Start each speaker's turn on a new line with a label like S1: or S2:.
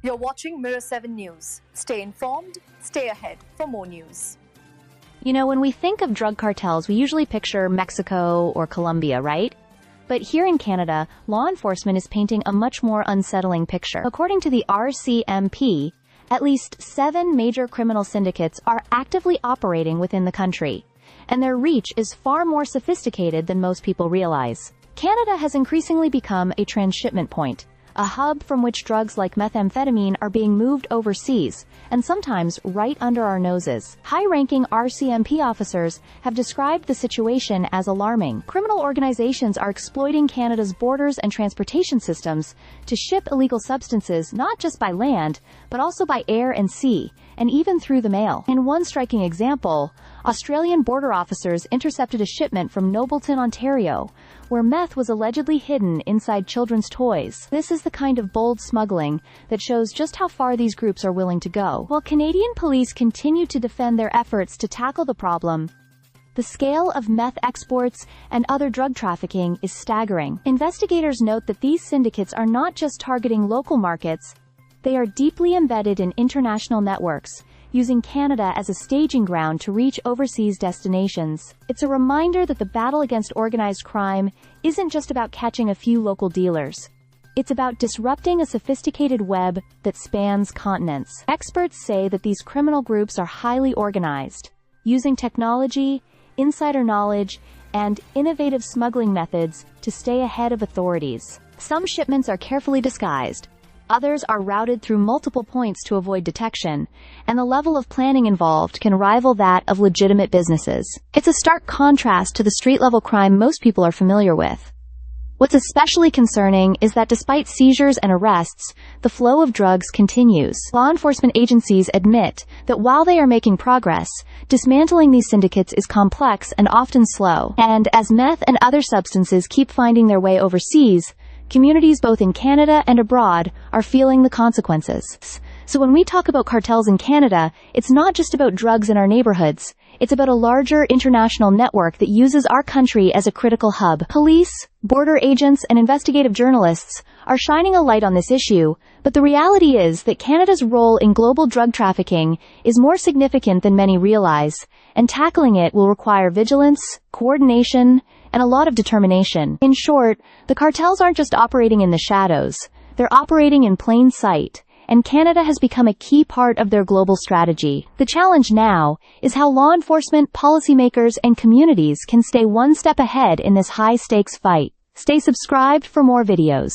S1: You're watching Mirror 7 News. Stay informed, stay ahead for more news.
S2: You know, when we think of drug cartels, we usually picture Mexico or Colombia, right? But here in Canada, law enforcement is painting a much more unsettling picture. According to the RCMP, at least 7 major criminal syndicates are actively operating within the country, and their reach is far more sophisticated than most people realize. Canada has increasingly become a transshipment point, a hub from which drugs like methamphetamine are being moved overseas, and sometimes right under our noses. High-ranking RCMP officers have described the situation as alarming. Criminal organizations are exploiting Canada's borders and transportation systems to ship illegal substances not just by land, but also by air and sea, and even through the mail. In one striking example, Australian border officers intercepted a shipment from Nobleton, Ontario, where meth was allegedly hidden inside children's toys. This is the kind of bold smuggling that shows just how far these groups are willing to go. While Canadian police continue to defend their efforts to tackle the problem, the scale of meth exports and other drug trafficking is staggering. Investigators note that these syndicates are not just targeting local markets, they are deeply embedded in international networks, using Canada as a staging ground to reach overseas destinations. It's a reminder that the battle against organized crime isn't just about catching a few local dealers. It's about disrupting a sophisticated web that spans continents. Experts say that these criminal groups are highly organized, using technology, insider knowledge, and innovative smuggling methods to stay ahead of authorities. Some shipments are carefully disguised, others are routed through multiple points to avoid detection, and the level of planning involved can rival that of legitimate businesses. It's a stark contrast to the street-level crime most people are familiar with. What's especially concerning is that despite seizures and arrests, the flow of drugs continues. Law enforcement agencies admit that while they are making progress, dismantling these syndicates is complex and often slow. And as meth and other substances keep finding their way overseas, communities both in Canada and abroad are feeling the consequences. So when we talk about cartels in Canada, it's not just about drugs in our neighborhoods. It's about a larger international network that uses our country as a critical hub. Police, border agents, and investigative journalists are shining a light on this issue, but the reality is that Canada's role in global drug trafficking is more significant than many realize, and tackling it will require vigilance, coordination, and a lot of determination. In short, the cartels aren't just operating in the shadows, they're operating in plain sight, and Canada has become a key part of their global strategy. The challenge now is how law enforcement, policymakers, and communities can stay one step ahead in this high-stakes fight. Stay subscribed for more videos.